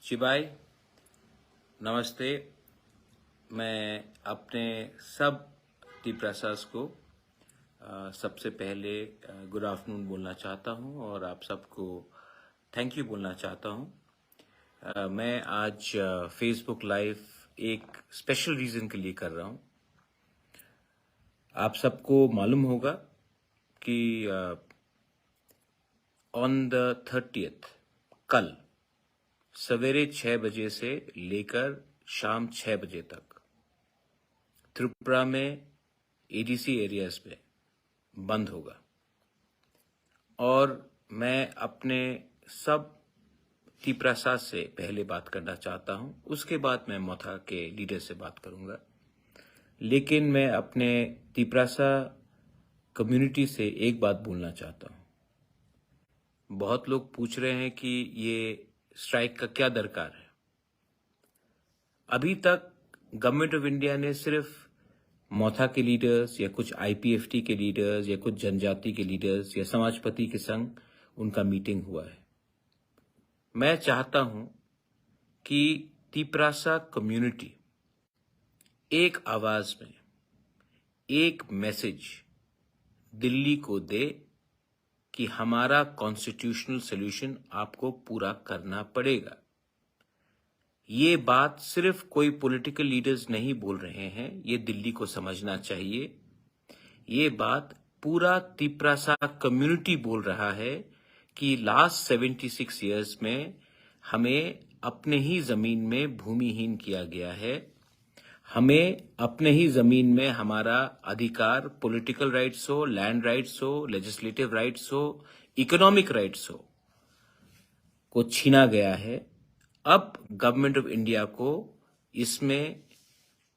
शिवाय नमस्ते। मैं अपने सब टीप्रसास को सबसे पहले गुड आफ्टरनून बोलना चाहता हूं और आप सबको थैंक यू बोलना चाहता हूं। मैं आज फेसबुक लाइव एक स्पेशल रीज़न के लिए कर रहा हूं। आप सबको मालूम होगा कि ऑन द 30th कल सवेरे 6 बजे से लेकर शाम 6 बजे तक त्रिपुरा में एडीसी एरियाज में बंद होगा और मैं अपने सब टीप्रसास से पहले बात करना चाहता हूं, उसके बाद मैं मोथा के लीडर से बात करूंगा। लेकिन मैं अपने टीप्रसा कम्युनिटी से एक बात बोलना चाहता हूं। बहुत लोग पूछ रहे हैं कि ये स्ट्राइक का क्या दरकार है। अभी तक गवर्नमेंट ऑफ इंडिया ने सिर्फ मोथा के लीडर्स या कुछ आईपीएफटी के लीडर्स या कुछ जनजाति के लीडर्स या समाजपति के संग उनका मीटिंग हुआ है। मैं चाहता हूं कि टीप्रसा कम्युनिटी एक आवाज में एक मैसेज दिल्ली को दे कि हमारा कॉन्स्टिट्यूशनल सॉल्यूशन आपको पूरा करना पड़ेगा। ये बात सिर्फ कोई पॉलिटिकल लीडर्स नहीं बोल रहे हैं, ये दिल्ली को समझना चाहिए। ये बात पूरा टीप्रसा कम्युनिटी बोल रहा है कि लास्ट 76 इयर्स में हमें अपने ही जमीन में भूमिहीन किया गया है। हमें अपने ही जमीन में हमारा अधिकार, पॉलिटिकल राइट्स हो, लैंड राइट्स हो, लेजिस्लेटिव राइट्स हो, इकोनॉमिक राइट्स हो, को छीना गया है। अब गवर्नमेंट ऑफ इंडिया को इसमें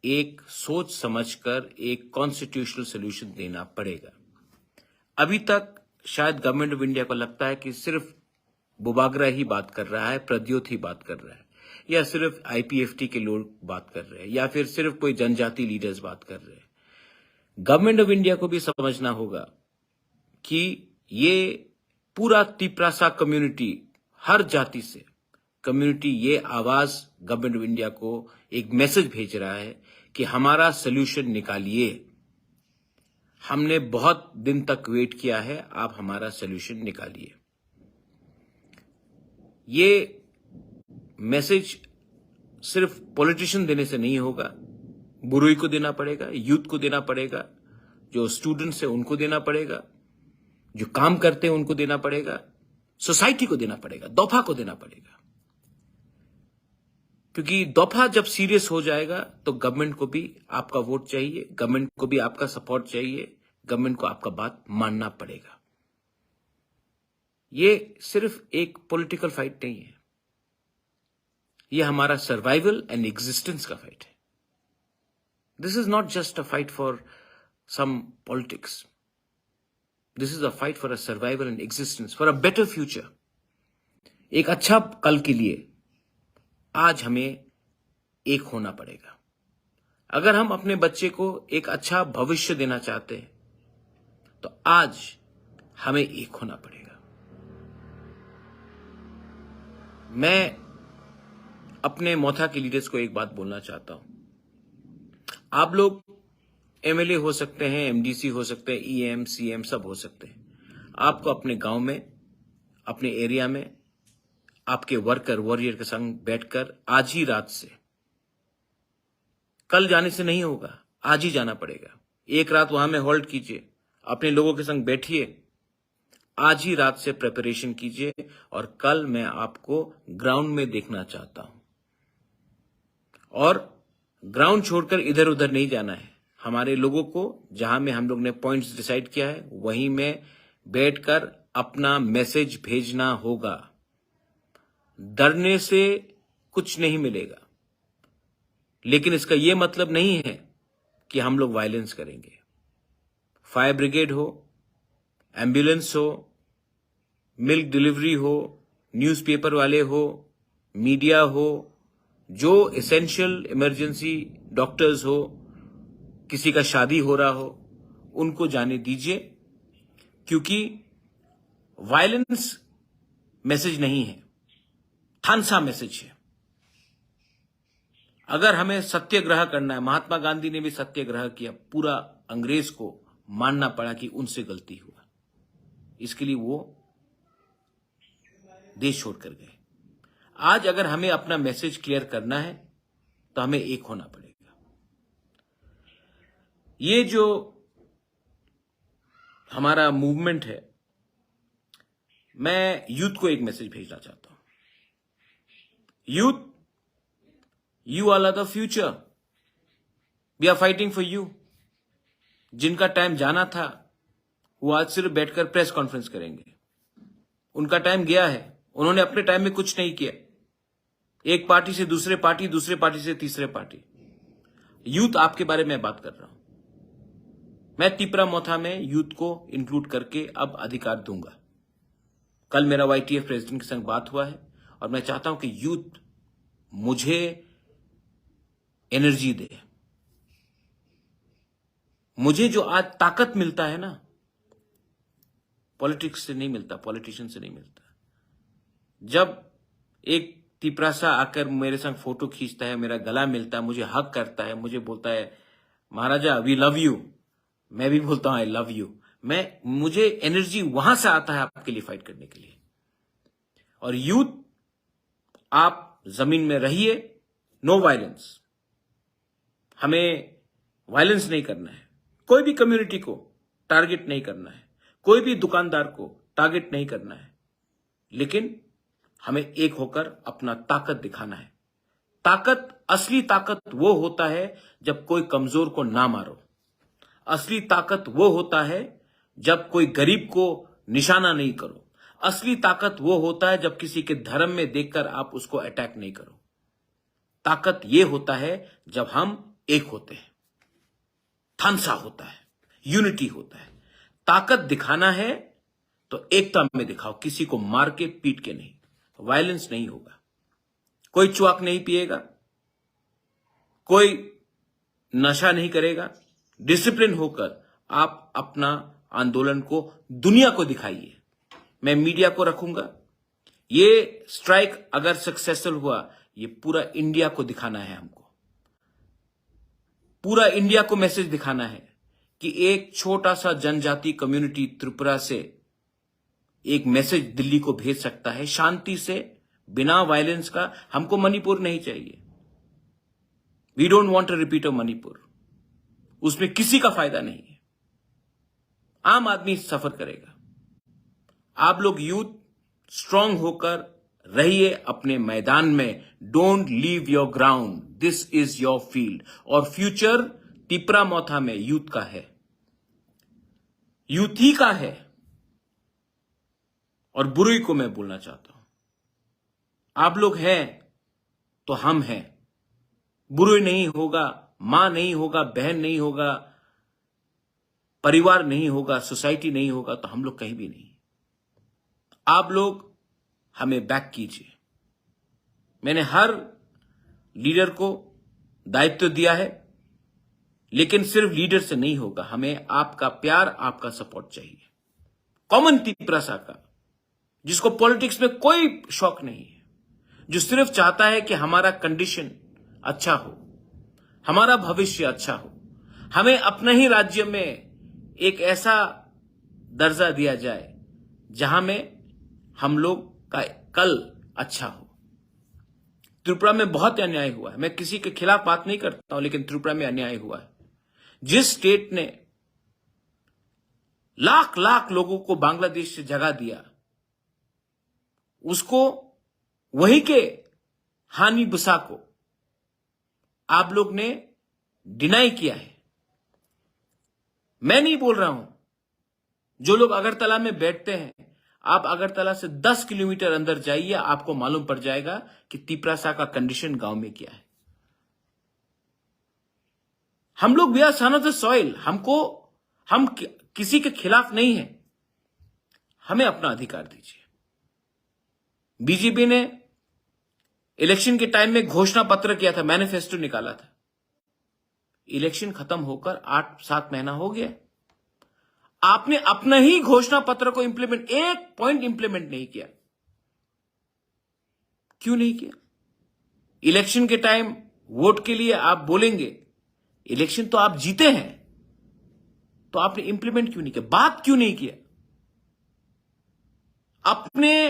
एक सोच समझकर एक कॉन्स्टिट्यूशनल सॉल्यूशन देना पड़ेगा। अभी तक शायद गवर्नमेंट ऑफ इंडिया को लगता है कि सिर्फ बुबागरा ही बात कर रहा है, प्रद्योत ही बात कर रहा है, या सिर्फ आईपीएफटी के लोग बात कर रहे हैं, या फिर सिर्फ कोई जनजाति लीडर्स बात कर रहे हैं। गवर्नमेंट ऑफ इंडिया को भी समझना होगा कि ये पूरा टीप्रसा कम्युनिटी, हर जाति से कम्युनिटी, ये आवाज गवर्नमेंट ऑफ इंडिया को एक मैसेज भेज रहा है कि हमारा सॉल्यूशन निकालिए। हमने बहुत दिन तक वेट किया है, आप हमारा सॉल्यूशन निकालिए। ये मैसेज सिर्फ पॉलिटिशियन देने से नहीं होगा, बुरुई को देना पड़ेगा, यूथ को देना पड़ेगा, जो स्टूडेंट्स है उनको देना पड़ेगा, जो काम करते हैं उनको देना पड़ेगा, सोसाइटी को देना पड़ेगा, दफा को देना पड़ेगा। क्योंकि दफा जब सीरियस हो जाएगा तो गवर्नमेंट को भी आपका वोट चाहिए, गवर्नमेंट को भी आपका सपोर्ट चाहिए, गवर्नमेंट को आपका बात मानना पड़ेगा। ये सिर्फ एक पॉलिटिकल फाइट नहीं है, ये हमारा सर्वाइवल एंड एग्जिस्टेंस का फाइट है। This is not just a fight for some politics, this is a fight for a survival and existence, for a better future. एक अच्छा कल के लिए आज हमें एक होना पड़ेगा। अगर हम अपने बच्चे को एक अच्छा भविष्य देना चाहते हैं तो आज हमें एक होना पड़ेगा। मैं अपने मोथा के लीडर्स को एक बात बोलना चाहता हूं। आप लोग एमएलए हो सकते हैं, एमडीसी हो सकते हैं, ईएम, सीएम सब हो सकते हैं। आपको अपने गांव में, अपने एरिया में आपके वर्कर वॉरियर के संग बैठकर आज ही रात से, कल जाने से नहीं होगा, आज ही जाना पड़ेगा। एक रात वहां में होल्ड कीजिए, अपने लोगों के संग बैठिए, आज ही रात से प्रिपरेशन कीजिए और कल मैं आपको ग्राउंड में देखना चाहता हूं। और ग्राउंड छोड़कर इधर उधर नहीं जाना है। हमारे लोगों को जहां में हम लोग ने पॉइंट्स डिसाइड किया है वहीं में बैठकर अपना मैसेज भेजना होगा। डरने से कुछ नहीं मिलेगा, लेकिन इसका यह मतलब नहीं है कि हम लोग वायलेंस करेंगे। फायर ब्रिगेड हो, एम्बुलेंस हो, मिल्क डिलीवरी हो, न्यूज़पेपर वाले हो, मीडिया हो, जो एसेंशियल इमरजेंसी डॉक्टर्स हो, किसी का शादी हो रहा हो, उनको जाने दीजिए। क्योंकि वायलेंस मैसेज नहीं है, थानसा मैसेज है। अगर हमें सत्याग्रह करना है, महात्मा गांधी ने भी सत्याग्रह किया, पूरा अंग्रेज को मानना पड़ा कि उनसे गलती हुआ, इसके लिए वो देश छोड़कर गए। आज अगर हमें अपना मैसेज क्लियर करना है तो हमें एक होना पड़ेगा। ये जो हमारा मूवमेंट है, मैं यूथ को एक मैसेज भेजना चाहता हूं। Youth, you all are the future, we are fighting for you. जिनका टाइम जाना था वो आज सिर्फ बैठकर प्रेस कॉन्फ्रेंस करेंगे। उनका टाइम गया है। उन्होंने अपने टाइम में कुछ नहीं किया। एक पार्टी से दूसरे पार्टी, दूसरे पार्टी से तीसरे पार्टी। यूथ आपके बारे में बात कर रहा हूं। मैं तिपरा मोथा में यूथ को इंक्लूड करके अब अधिकार दूंगा। कल मेरा YTF प्रेसिडेंट के संग बात हुआ है और मैं चाहता हूं कि यूथ मुझे एनर्जी दे। मुझे जो आज ताकत मिलता है ना, पॉलिटिक्स से नहीं मिलता, पॉलिटिशियन से नहीं मिलता। जब एक तिपरासा आकर मेरे संग फोटो खींचता है, मेरा गला मिलता है, मुझे हक करता है, मुझे बोलता है महाराजा वी लव यू, मैं भी बोलता हूं आई लव यू। मुझे एनर्जी वहां से आता है आपके लिए फाइट करने के लिए। और यूथ, आप जमीन में रहिए, नो वायलेंस। हमें वायलेंस नहीं करना है। कोई भी कम्युनिटी को टारगेट नहीं करना है, कोई भी दुकानदार को टारगेट नहीं करना है, लेकिन हमें एक होकर अपना ताकत दिखाना है। ताकत, असली ताकत वो होता है जब कोई कमजोर को ना मारो। असली ताकत वो होता है जब कोई गरीब को निशाना नहीं करो। असली ताकत वो होता है जब किसी के धर्म में देखकर आप उसको अटैक नहीं करो। ताकत ये होता है जब हम एक होते हैं, थानसा होता है, यूनिटी होता है। ताकत दिखाना है तो एकता में दिखाओ, किसी को मार के पीट के नहीं। वायलेंस नहीं होगा। कोई चुआक नहीं पिएगा, कोई नशा नहीं करेगा। डिसिप्लिन होकर आप अपना आंदोलन को दुनिया को दिखाइए। मैं मीडिया को रखूंगा। ये स्ट्राइक अगर सक्सेसफुल हुआ, ये पूरा इंडिया को दिखाना है। हमको पूरा इंडिया को मैसेज दिखाना है कि एक छोटा सा जनजाति कम्युनिटी त्रिपुरा से एक मैसेज दिल्ली को भेज सकता है, शांति से, बिना वायलेंस का। हमको मणिपुर नहीं चाहिए। We don't want to repeat of Manipur. उसमें किसी का फायदा नहीं है। आम आदमी सफर करेगा। आप लोग यूथ स्ट्रांग होकर रहिए अपने मैदान में। Don't leave your ground, this is your field. और फ्यूचर तिपरा मोथा में यूथ का है, यूथ ही का है। और बुरुई को मैं बोलना चाहता हूं, आप लोग हैं तो हम हैं। बुरुई नहीं होगा, मां नहीं होगा, बहन नहीं होगा, परिवार नहीं होगा, सोसाइटी नहीं होगा, तो हम लोग कहीं भी नहीं। आप लोग हमें बैक कीजिए। मैंने हर लीडर को दायित्व दिया है, लेकिन सिर्फ लीडर से नहीं होगा। हमें आपका प्यार, आपका सपोर्ट चाहिए। कॉमन तिपरासा का, जिसको पॉलिटिक्स में कोई शौक नहीं है, जो सिर्फ चाहता है कि हमारा कंडीशन अच्छा हो, हमारा भविष्य अच्छा हो। हमें अपने ही राज्य में एक ऐसा दर्जा दिया जाए जहां में हम लोग का कल अच्छा हो। त्रिपुरा में बहुत अन्याय हुआ है। मैं किसी के खिलाफ बात नहीं करता हूं, लेकिन त्रिपुरा में अन्याय हुआ है। जिस स्टेट ने लाख लाख लोगों को बांग्लादेश से जगा दिया, उसको, वहीं के हानि बुसा को आप लोग ने डिनाई किया है। मैं नहीं बोल रहा हूं। जो लोग अगरतला में बैठते हैं, आप अगरतला से 10 किलोमीटर अंदर जाइए, आपको मालूम पड़ जाएगा कि तिपरासा का कंडीशन गांव में क्या है। हम लोग we are son of the soil. हम किसी के खिलाफ नहीं है। हमें अपना अधिकार दीजिए। बीजेपी ने इलेक्शन के टाइम में घोषणा पत्र किया था, मैनिफेस्टो निकाला था। इलेक्शन खत्म होकर 8-7 महीना हो गया, आपने अपना ही घोषणा पत्र को इंप्लीमेंट, एक पॉइंट इंप्लीमेंट नहीं किया। क्यों नहीं किया? इलेक्शन के टाइम वोट के लिए आप बोलेंगे, इलेक्शन तो आप जीते हैं, तो आपने इंप्लीमेंट क्यों नहीं किया, बात क्यों नहीं किया? अपने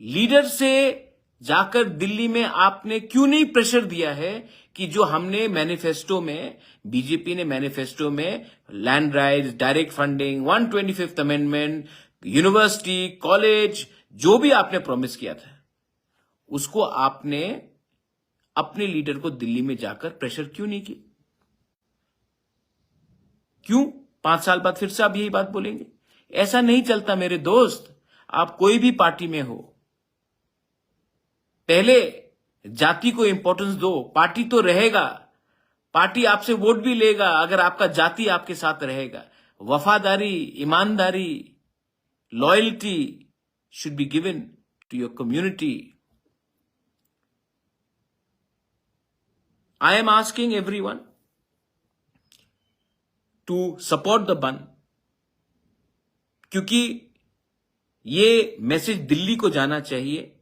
लीडर से जाकर दिल्ली में आपने क्यों नहीं प्रेशर दिया है कि जो हमने मैनिफेस्टो में, बीजेपी ने मैनिफेस्टो में land rights, direct funding, 125th amendment, university, college, जो भी आपने प्रॉमिस किया था, उसको आपने अपने लीडर को दिल्ली में जाकर प्रेशर क्यों नहीं किया? क्यों 5 साल बाद फिर से आप यही बात बोलेंगे? ऐसा नहीं चलता मेरे दोस्त। आप कोई भी पार्टी में हो, पहले जाति को इंपॉर्टेंस दो, पार्टी तो रहेगा, पार्टी आपसे वोट भी लेगा अगर आपका जाति आपके साथ रहेगा। वफादारी, ईमानदारी, loyalty should be given to your community. I am asking everyone to support the bandh, क्योंकि ये मैसेज दिल्ली को जाना चाहिए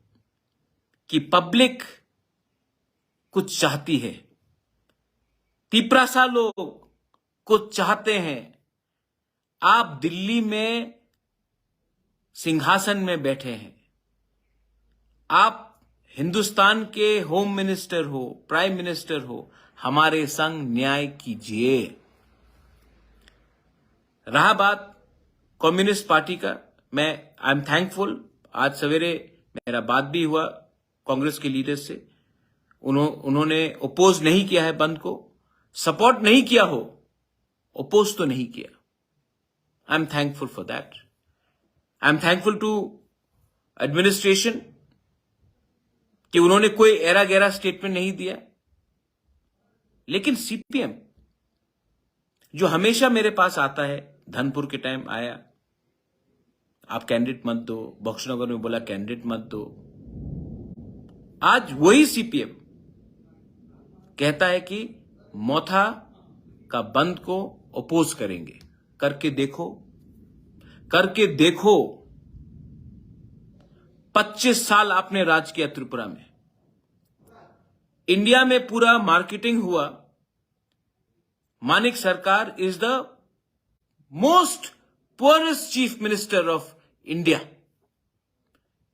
कि पब्लिक कुछ चाहती है, तिपरासा लोग कुछ चाहते हैं। आप दिल्ली में सिंहासन में बैठे हैं, आप हिंदुस्तान के होम मिनिस्टर हो, प्राइम मिनिस्टर हो, हमारे संग न्याय कीजिए। रहा बात कम्युनिस्ट पार्टी का, मैं आई एम थैंकफुल, आज सवेरे मेरा बात भी हुआ कांग्रेस के लीडर से, उन्होंने ओपोज नहीं किया है बंद को, सपोर्ट नहीं किया हो, ओपोज तो नहीं किया। I am thankful for that. I am thankful to administration कि उन्होंने कोई एरा गैरा स्टेटमेंट नहीं दिया। लेकिन सीपीएम जो हमेशा मेरे पास आता है, धनपुर के टाइम आया, आप कैंडिडेट मत दो, बख्शनगर में बोला कैंडिडेट मत दो, आज वही सीपीएम कहता है कि मोथा का बंद को अपोज करेंगे। करके देखो, करके देखो। 25 साल आपने राज किया त्रिपुरा में, इंडिया में पूरा मार्केटिंग हुआ, मानिक सरकार is the most poorest chief minister of India.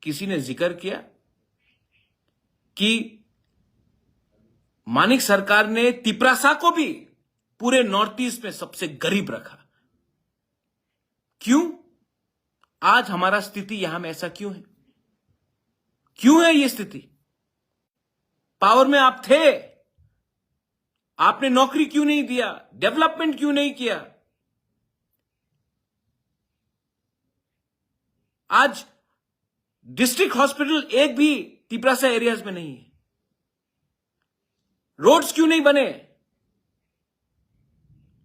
किसी ने जिक्र किया कि मानिक सरकार ने तिपरासा को भी पूरे नॉर्थ ईस्ट में सबसे गरीब रखा। क्यों आज हमारा स्थिति यहां में ऐसा क्यों है? क्यों है ये स्थिति? पावर में आप थे, आपने नौकरी क्यों नहीं दिया? डेवलपमेंट क्यों नहीं किया? आज डिस्ट्रिक्ट हॉस्पिटल एक भी तिपरासा एरियाज में नहीं है। रोड्स क्यों नहीं बने?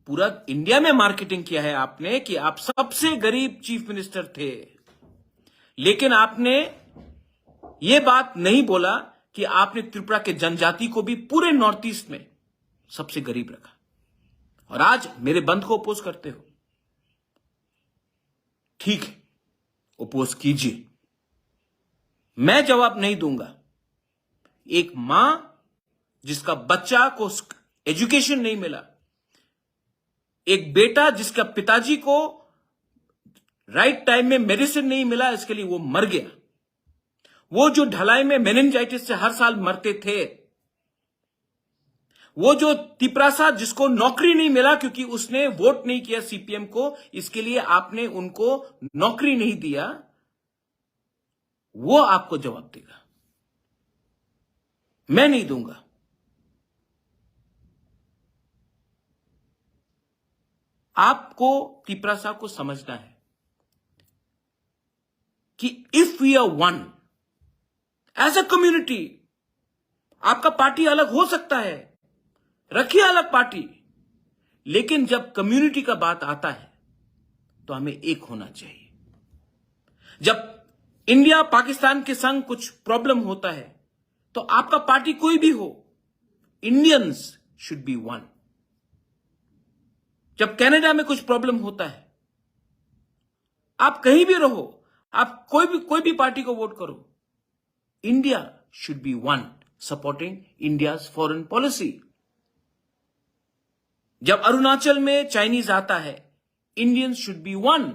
पूरा इंडिया में मार्केटिंग किया है आपने कि आप सबसे गरीब चीफ मिनिस्टर थे, लेकिन आपने यह बात नहीं बोला कि आपने त्रिपुरा के जनजाति को भी पूरे नॉर्थ ईस्ट में सबसे गरीब रखा। और आज मेरे बंद को अपोज करते हो। ठीक है, अपोज कीजिए, मैं जवाब नहीं दूंगा। एक मां जिसका बच्चा को एजुकेशन नहीं मिला, एक बेटा जिसका पिताजी को राइट टाइम में मेडिसिन नहीं मिला, इसके लिए वो मर गया। वो जो ढलाई में मेनिंजाइटिस से हर साल मरते थे, वो जो तिपरासा जिसको नौकरी नहीं मिला क्योंकि उसने वोट नहीं किया सीपीएम को, इसके लिए आपने उनको नौकरी नहीं दिया, वो आपको जवाब देगा, मैं नहीं दूंगा। आपको तिपरासा को समझना है कि if we are one as a community, आपका पार्टी अलग हो सकता है, रखिए अलग पार्टी, लेकिन जब कम्युनिटी का बात आता है तो हमें एक होना चाहिए। जब इंडिया पाकिस्तान के संग कुछ प्रॉब्लम होता है तो आपका पार्टी कोई भी हो, इंडियंस शुड बी वन। जब कनाडा में कुछ प्रॉब्लम होता है, आप कहीं भी रहो, आप कोई भी पार्टी को वोट करो, India should be one. supporting India's foreign policy. जब अरुणाचल में चाइनीज आता है, इंडियंस शुड बी वन.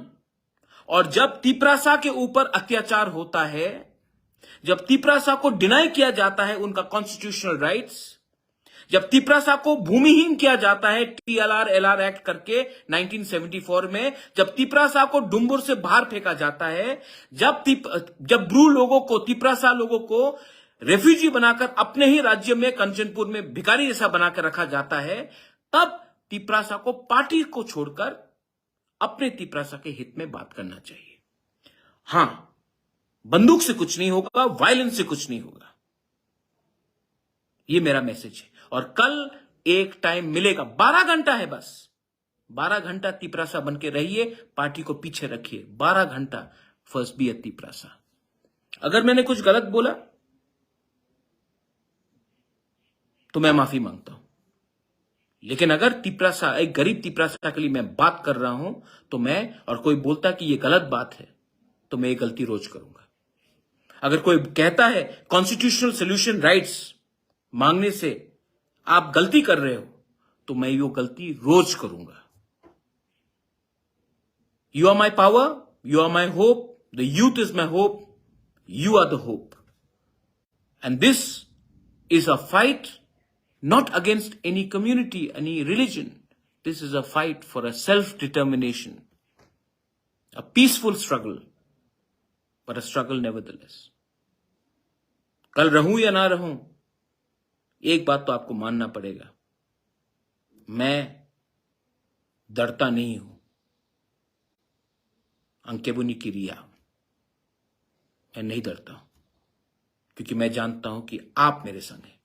और जब तिपरासा के ऊपर अत्याचार होता है, जब तिपरासा को डिनाई किया जाता है उनका कॉन्स्टिट्यूशनल राइट्स, जब तिपरासा को भूमिहीन किया जाता है TLR-LR एक्ट करके 1974 में, जब तिपरासा को डुम्बुर से बाहर फेंका जाता है, जब ब्रू लोगों को, तिपरासा लोगों को रेफ्यूजी बनाकर अपने ही राज्य में कंचनपुर में भिखारी जैसा बनाकर रखा जाता है, तब तिपरासा को पार्टी को छोड़कर अपने तिपरासा के हित में बात करना चाहिए. हां, बंदूक से कुछ नहीं होगा, वायलेंस से कुछ नहीं होगा. यह मेरा मैसेज है. और कल एक टाइम मिलेगा, 12 घंटा है बस. 12 घंटा तिपरासा बन के रहिए, पार्टी को पीछे रखिए. 12 घंटा फर्स्ट बी अ तिपरासा. अगर मैंने कुछ गलत बोला तो मैं माफी मांगता हूं. लेकिन अगर तिपरासा, एक गरीब तिपरासा के लिए मैं बात कर रहा हूं, तो मैं, और कोई बोलता कि यह गलत बात है, तो मैं ये गलती रोज करूंगा. अगर कोई कहता है कॉन्स्टिट्यूशनल सोल्यूशन राइट्स मांगने से आप गलती कर रहे हो, तो मैं वो गलती रोज करूंगा. You are my power, you are my hope, the youth is my hope, you are the hope. And this is a fight not against any community, any religion. This is a fight for a self-determination, a peaceful struggle, but a struggle nevertheless. कल रहूं या ना रहूं, एक बात तो आपको मानना पड़ेगा, मैं डरता नहीं हूं. अंकेबुनी की रिया, मैं नहीं डरता हूं, क्योंकि मैं जानता हूं कि आप मेरे संग हैं.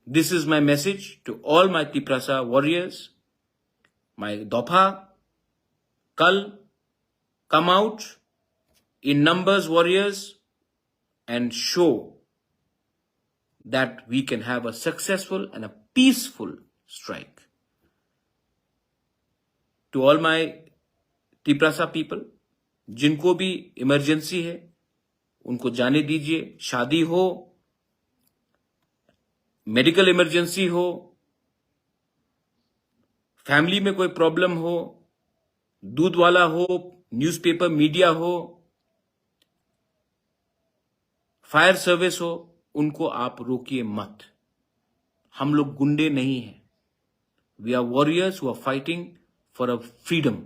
This is my message to all my Tiprasa warriors, my Dopha. Kal, come out in numbers, warriors, and show that we can have a successful and a peaceful strike. To all my Tiprasa people, जिनको भी emergency है, उनको जाने दीजिए. शादी हो, medical emergency हो, family में कोई प्रॉब्लम हो, दूध वाला हो, न्यूज़पेपर मीडिया हो, फायर सर्विस हो, उनको आप रोकिए मत. हम लोग गुंडे नहीं हैं. We are warriors who are fighting for a freedom,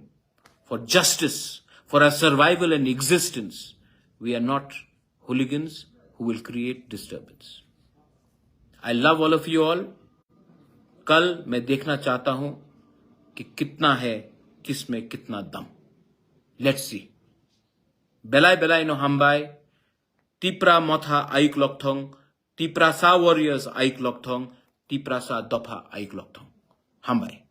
for justice, for a survival and existence. We are not hooligans who will create disturbance. I love all of you all. कल मैं देखना चाहता हूं कि कितना है, किस में कितना दम. Let's see. Belai no hambai. Tipra motha aik lokthong. Tipra sa warriors aik lokthong. Tipra sa dopha aik lokthong. Hambai.